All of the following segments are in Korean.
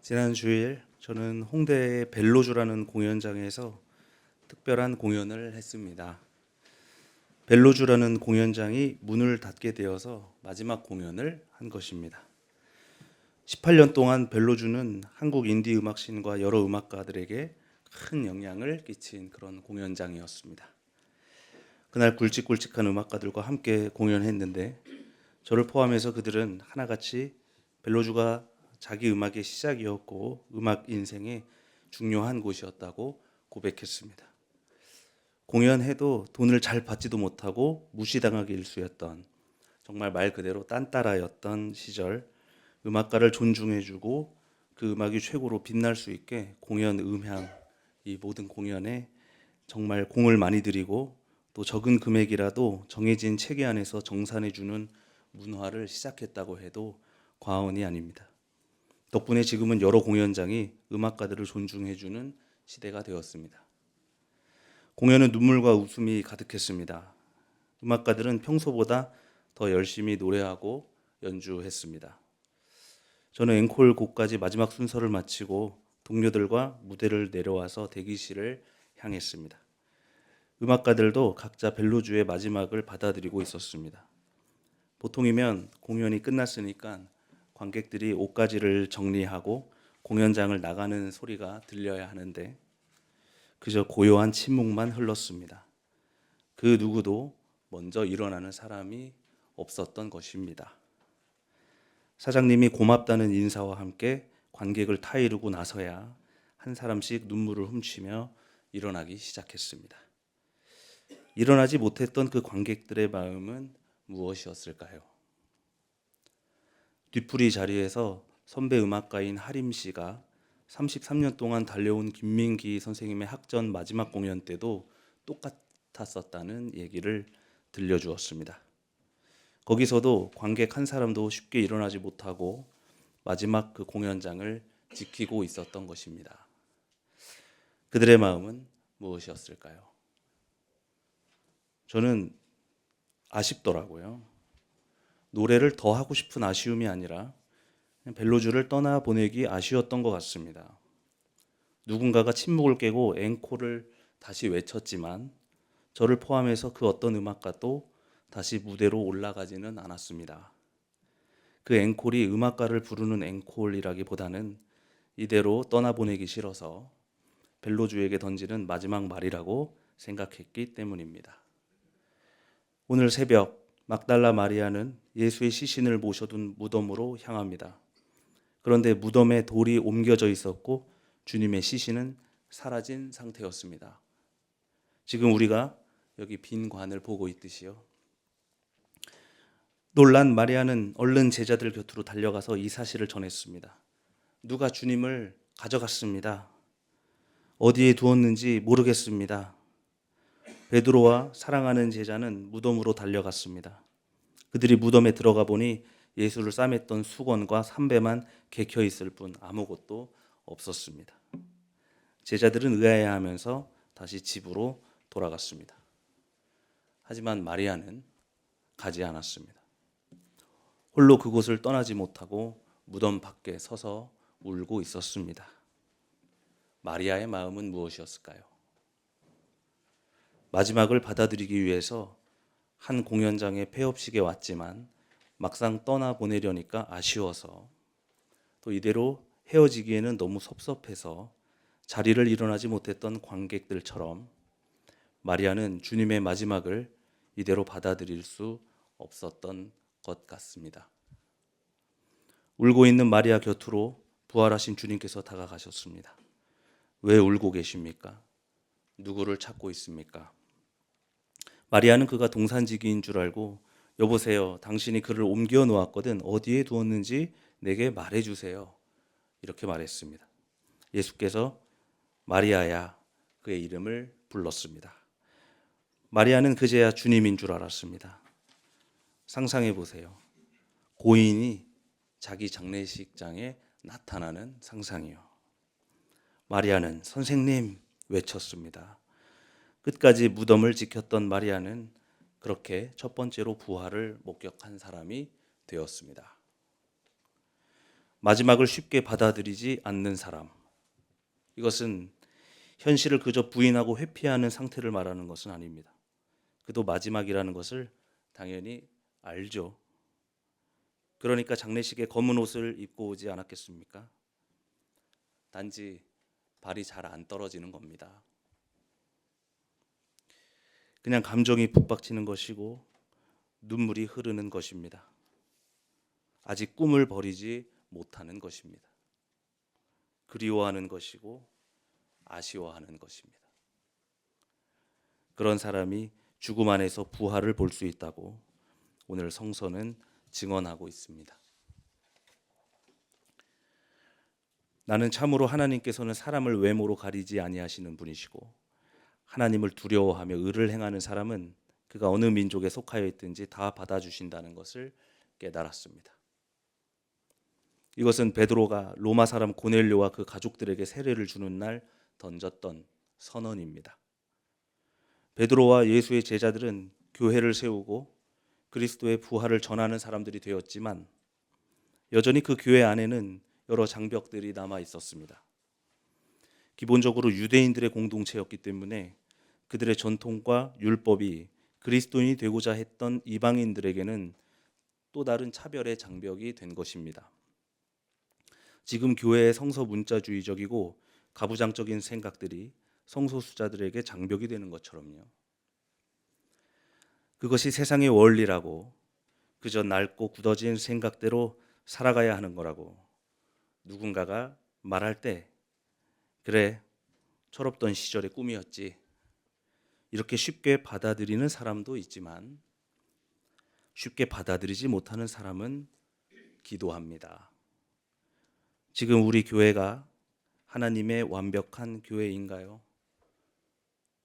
지난 주일 저는 홍대의 벨로주라는 공연장에서 특별한 공연을 했습니다. 벨로주라는 공연장이 문을 닫게 되어서 마지막 공연을 한 것입니다. 18년 동안 벨로주는 한국 인디 음악신과 여러 음악가들에게 큰 영향을 끼친 그런 공연장이었습니다. 그날 굵직굵직한 음악가들과 함께 공연했는데 저를 포함해서 그들은 하나같이 벨로주가 자기 음악의 시작이었고 음악 인생의 중요한 곳이었다고 고백했습니다. 공연해도 돈을 잘 받지도 못하고 무시당하기 일쑤였던, 정말 말 그대로 딴따라였던 시절, 음악가를 존중해주고 그 음악이 최고로 빛날 수 있게 공연 음향, 이 모든 공연에 정말 공을 많이 들이고 또 적은 금액이라도 정해진 체계 안에서 정산해주는 문화를 시작했다고 해도 과언이 아닙니다. 덕분에 지금은 여러 공연장이 음악가들을 존중해주는 시대가 되었습니다. 공연은 눈물과 웃음이 가득했습니다. 음악가들은 평소보다 더 열심히 노래하고 연주했습니다. 저는 앵콜 곡까지 마지막 순서를 마치고 동료들과 무대를 내려와서 대기실을 향했습니다. 음악가들도 각자 벨로주의 마지막을 받아들이고 있었습니다. 보통이면 공연이 끝났으니까 관객들이 옷가지를 정리하고 공연장을 나가는 소리가 들려야 하는데 그저 고요한 침묵만 흘렀습니다. 그 누구도 먼저 일어나는 사람이 없었던 것입니다. 사장님이 고맙다는 인사와 함께 관객을 타이르고 나서야 한 사람씩 눈물을 훔치며 일어나기 시작했습니다. 일어나지 못했던 그 관객들의 마음은 무엇이었을까요? 뒤풀이 자리에서 선배 음악가인 하림 씨가 33년 동안 달려온 김민기 선생님의 학전 마지막 공연 때도 똑같았었다는 얘기를 들려주었습니다. 거기서도 관객 한 사람도 쉽게 일어나지 못하고 마지막 그 공연장을 지키고 있었던 것입니다. 그들의 마음은 무엇이었을까요? 저는 아쉽더라고요. 노래를 더 하고 싶은 아쉬움이 아니라 벨로주를 떠나보내기 아쉬웠던 것 같습니다. 누군가가 침묵을 깨고 앵콜을 다시 외쳤지만 저를 포함해서 그 어떤 음악가도 다시 무대로 올라가지는 않았습니다. 그 앵콜이 음악가를 부르는 앵콜이라기보다는 이대로 떠나보내기 싫어서 벨로주에게 던지는 마지막 말이라고 생각했기 때문입니다. 오늘 새벽 막달라 마리아는 예수의 시신을 모셔둔 무덤으로 향합니다. 그런데 무덤에 돌이 옮겨져 있었고 주님의 시신은 사라진 상태였습니다. 지금 우리가 여기 빈 관을 보고 있듯이요. 놀란 마리아는 얼른 제자들 곁으로 달려가서 이 사실을 전했습니다. 누가 주님을 가져갔습니다. 어디에 두었는지 모르겠습니다. 베드로와 사랑하는 제자는 무덤으로 달려갔습니다. 그들이 무덤에 들어가 보니 예수를 싸맸던 수건과 삼배만 개켜 있을 뿐 아무것도 없었습니다. 제자들은 의아해하면서 다시 집으로 돌아갔습니다. 하지만 마리아는 가지 않았습니다. 홀로 그곳을 떠나지 못하고 무덤 밖에 서서 울고 있었습니다. 마리아의 마음은 무엇이었을까요? 마지막을 받아들이기 위해서 한 공연장에 폐업식에 왔지만 막상 떠나보내려니까 아쉬워서 또 이대로 헤어지기에는 너무 섭섭해서 자리를 일어나지 못했던 관객들처럼 마리아는 주님의 마지막을 이대로 받아들일 수 없었던 것 같습니다. 울고 있는 마리아 곁으로 부활하신 주님께서 다가가셨습니다. 왜 울고 계십니까? 누구를 찾고 있습니까? 마리아는 그가 동산지기인 줄 알고 여보세요, 당신이 그를 옮겨 놓았거든 어디에 두었는지 내게 말해주세요. 이렇게 말했습니다. 예수께서 마리아야 그의 이름을 불렀습니다. 마리아는 그제야 주님인 줄 알았습니다. 상상해 보세요. 고인이 자기 장례식장에 나타나는 상상이요. 마리아는 선생님 외쳤습니다. 끝까지 무덤을 지켰던 마리아는 그렇게 첫 번째로 부활을 목격한 사람이 되었습니다. 마지막을 쉽게 받아들이지 않는 사람. 이것은 현실을 그저 부인하고 회피하는 상태를 말하는 것은 아닙니다. 그도 마지막이라는 것을 당연히 알죠. 그러니까 장례식에 검은 옷을 입고 오지 않았겠습니까? 단지 발이 잘 안 떨어지는 겁니다. 그냥 감정이 북받치는 것이고 눈물이 흐르는 것입니다. 아직 꿈을 버리지 못하는 것입니다. 그리워하는 것이고 아쉬워하는 것입니다. 그런 사람이 죽음 안에서 부활을 볼 수 있다고 오늘 성서는 증언하고 있습니다. 나는 참으로 하나님께서는 사람을 외모로 가리지 아니하시는 분이시고 하나님을 두려워하며 의를 행하는 사람은 그가 어느 민족에 속하여 있든지 다 받아주신다는 것을 깨달았습니다. 이것은 베드로가 로마 사람 고넬료와 그 가족들에게 세례를 주는 날 던졌던 선언입니다. 베드로와 예수의 제자들은 교회를 세우고 그리스도의 부활을 전하는 사람들이 되었지만 여전히 그 교회 안에는 여러 장벽들이 남아 있었습니다. 기본적으로 유대인들의 공동체였기 때문에 그들의 전통과 율법이 그리스도인이 되고자 했던 이방인들에게는 또 다른 차별의 장벽이 된 것입니다. 지금 교회의 성서 문자주의적이고 가부장적인 생각들이 성소수자들에게 장벽이 되는 것처럼요. 그것이 세상의 원리라고 그저 낡고 굳어진 생각대로 살아가야 하는 거라고 누군가가 말할 때 그래, 철없던 시절의 꿈이었지. 이렇게 쉽게 받아들이는 사람도 있지만 쉽게 받아들이지 못하는 사람은 기도합니다. 지금 우리 교회가 하나님의 완벽한 교회인가요?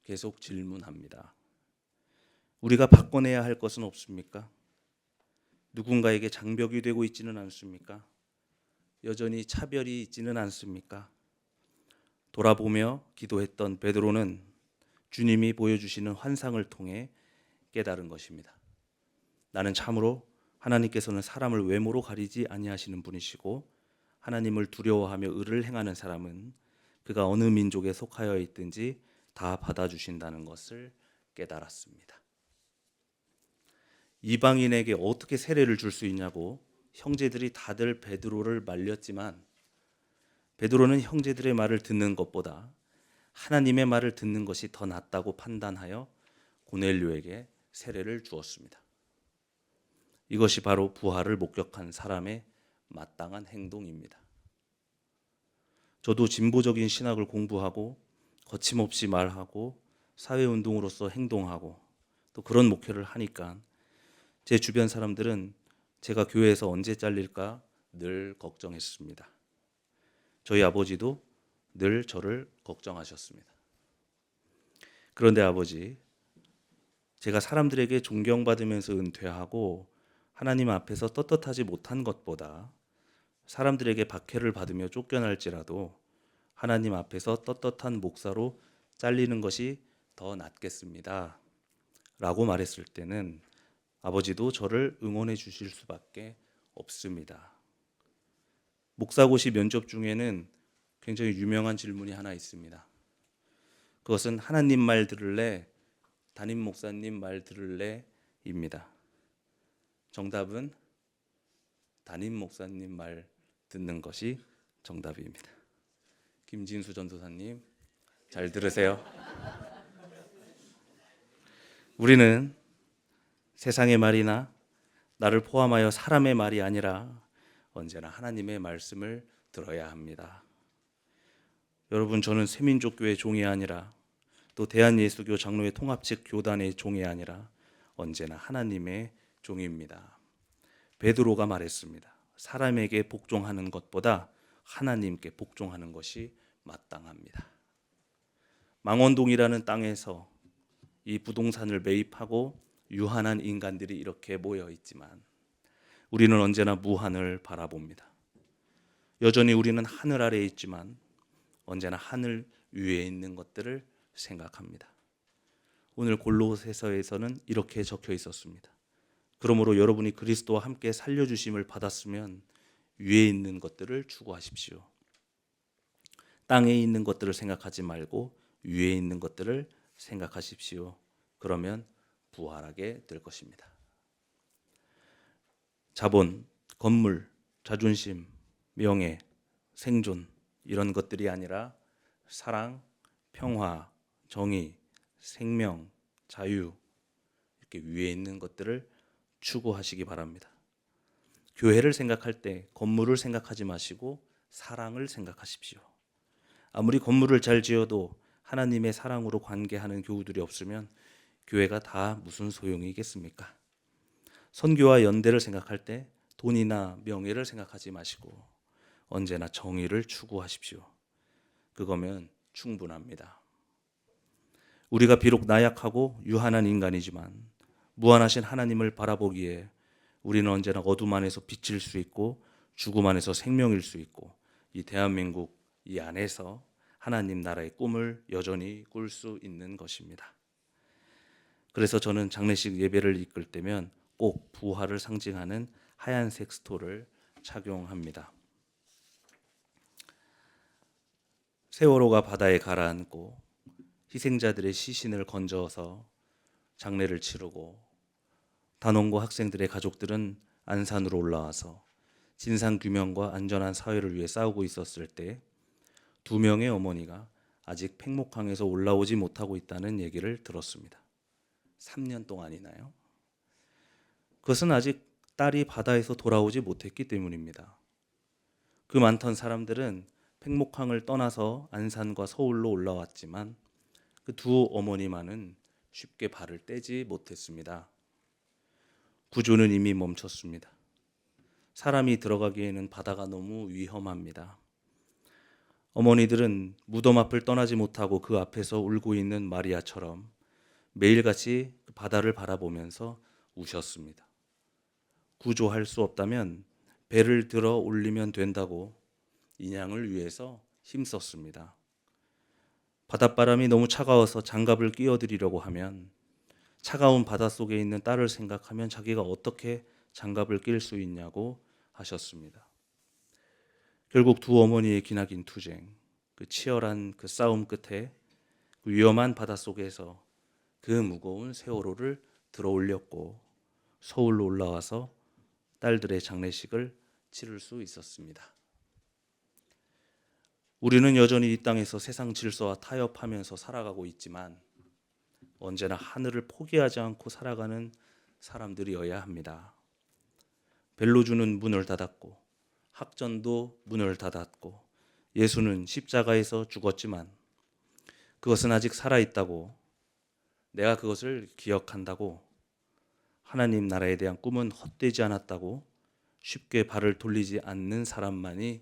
계속 질문합니다. 우리가 바꿔내야 할 것은 없습니까? 누군가에게 장벽이 되고 있지는 않습니까? 여전히 차별이 있지는 않습니까? 돌아보며 기도했던 베드로는 주님이 보여주시는 환상을 통해 깨달은 것입니다. 나는 참으로 하나님께서는 사람을 외모로 가리지 아니하시는 분이시고 하나님을 두려워하며 의를 행하는 사람은 그가 어느 민족에 속하여 있든지 다 받아주신다는 것을 깨달았습니다. 이방인에게 어떻게 세례를 줄 수 있냐고 형제들이 다들 베드로를 말렸지만 베드로는 형제들의 말을 듣는 것보다 하나님의 말을 듣는 것이 더 낫다고 판단하여 고넬료에게 세례를 주었습니다. 이것이 바로 부활을 목격한 사람의 마땅한 행동입니다. 저도 진보적인 신학을 공부하고 거침없이 말하고 사회운동으로서 행동하고 또 그런 목회를 하니까 제 주변 사람들은 제가 교회에서 언제 잘릴까 늘 걱정했습니다. 저희 아버지도 늘 저를 걱정하셨습니다. 그런데 아버지, 제가 사람들에게 존경받으면서 은퇴하고 하나님 앞에서 떳떳하지 못한 것보다 사람들에게 박해를 받으며 쫓겨날지라도 하나님 앞에서 떳떳한 목사로 잘리는 것이 더 낫겠습니다. 라고 말했을 때는 아버지도 저를 응원해 주실 수밖에 없습니다. 목사고시 면접 중에는 굉장히 유명한 질문이 하나 있습니다. 그것은 하나님 말 들을래, 담임 목사님 말 들을래? 입니다. 정답은 담임 목사님 말 듣는 것이 정답입니다. 김진수 전도사님, 잘 들으세요. 우리는 세상의 말이나 나를 포함하여 사람의 말이 아니라 언제나 하나님의 말씀을 들어야 합니다. 여러분, 저는 새민족교회 종이 아니라 또 대한예수교 장로회 통합측 교단의 종이 아니라 언제나 하나님의 종입니다. 베드로가 말했습니다. 사람에게 복종하는 것보다 하나님께 복종하는 것이 마땅합니다. 망원동이라는 땅에서 이 부동산을 매입하고 유한한 인간들이 이렇게 모여 있지만 우리는 언제나 무한을 바라봅니다. 여전히 우리는 하늘 아래에 있지만 언제나 하늘 위에 있는 것들을 생각합니다. 오늘 골로새서에서는 이렇게 적혀 있었습니다. 그러므로 여러분이 그리스도와 함께 살려주심을 받았으면 위에 있는 것들을 추구하십시오. 땅에 있는 것들을 생각하지 말고 위에 있는 것들을 생각하십시오. 그러면 부활하게 될 것입니다. 자본, 건물, 자존심, 명예, 생존 이런 것들이 아니라 사랑, 평화, 정의, 생명, 자유 이렇게 위에 있는 것들을 추구하시기 바랍니다. 교회를 생각할 때 건물을 생각하지 마시고 사랑을 생각하십시오. 아무리 건물을 잘 지어도 하나님의 사랑으로 관계하는 교우들이 없으면 교회가 다 무슨 소용이겠습니까? 선교와 연대를 생각할 때 돈이나 명예를 생각하지 마시고 언제나 정의를 추구하십시오. 그거면 충분합니다. 우리가 비록 나약하고 유한한 인간이지만 무한하신 하나님을 바라보기에 우리는 언제나 어둠 안에서 빛일 수 있고 죽음 안에서 생명일 수 있고 이 대한민국 이 안에서 하나님 나라의 꿈을 여전히 꿀 수 있는 것입니다. 그래서 저는 장례식 예배를 이끌 때면 꼭 부활을 상징하는 하얀색 스토를 착용합니다. 세월호가 바다에 가라앉고 희생자들의 시신을 건져서 장례를 치르고 단원고 학생들의 가족들은 안산으로 올라와서 진상규명과 안전한 사회를 위해 싸우고 있었을 때 2명의 어머니가 아직 팽목항에서 올라오지 못하고 있다는 얘기를 들었습니다. 3년 동안이나요? 그것은 아직 딸이 바다에서 돌아오지 못했기 때문입니다. 그 많던 사람들은 팽목항을 떠나서 안산과 서울로 올라왔지만 그 두 어머니만은 쉽게 발을 떼지 못했습니다. 구조는 이미 멈췄습니다. 사람이 들어가기에는 바다가 너무 위험합니다. 어머니들은 무덤 앞을 떠나지 못하고 그 앞에서 울고 있는 마리아처럼 매일같이 바다를 바라보면서 우셨습니다. 구조할 수 없다면 배를 들어 올리면 된다고 인양을 위해서 힘썼습니다. 바닷바람이 너무 차가워서 장갑을 끼워드리려고 하면 차가운 바닷속에 있는 딸을 생각하면 자기가 어떻게 장갑을 낄 수 있냐고 하셨습니다. 결국 두 어머니의 기나긴 투쟁, 그 치열한 그 싸움 끝에 그 위험한 바닷속에서 그 무거운 세월호를 들어 올렸고 서울로 올라와서 딸들의 장례식을 치를 수 있었습니다. 우리는 여전히 이 땅에서 세상 질서와 타협하면서 살아가고 있지만 언제나 하늘을 포기하지 않고 살아가는 사람들이어야 합니다. 벨로주는 문을 닫았고 학전도 문을 닫았고 예수는 십자가에서 죽었지만 그것은 아직 살아있다고, 내가 그것을 기억한다고, 하나님 나라에 대한 꿈은 헛되지 않았다고 쉽게 발을 돌리지 않는 사람만이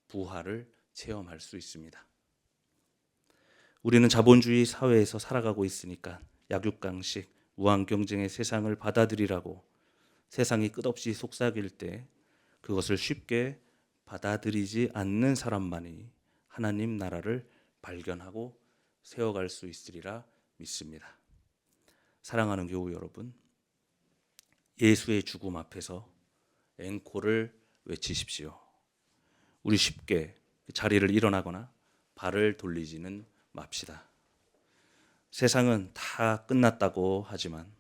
부활을 체험할 수 있습니다. 우리는 자본주의 사회에서 살아가고 있으니까 약육강식, 우환경쟁의 세상을 받아들이라고 세상이 끝없이 속삭일 때 그것을 쉽게 받아들이지 않는 사람만이 하나님 나라를 발견하고 세워갈 수 있으리라 믿습니다. 사랑하는 교우 여러분, 예수의 죽음 앞에서 앵콜을 외치십시오. 우리 쉽게 자리를 일어나거나 발을 돌리지는 맙시다. 세상은 다 끝났다고 하지만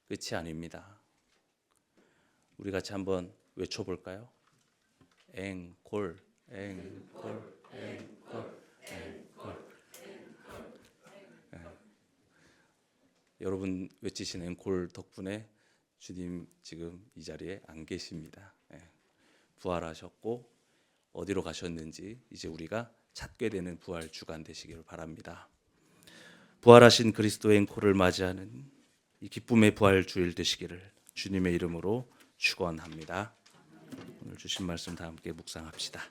끝이 아닙니다. 우리 같이 한번 외쳐볼까요? 앵콜, 앵콜, 앵콜, 앵콜. 여러분 외치신 앵콜 덕분에 주님 지금 이 자리에 안 계십니다. 부활하셨고 어디로 가셨는지 이제 우리가 찾게 되는 부활 주간 되시기를 바랍니다. 부활하신 그리스도의 앵콜을 맞이하는 이 기쁨의 부활 주일 되시기를 주님의 이름으로 축원합니다. 오늘 주신 말씀 다 함께 묵상합시다.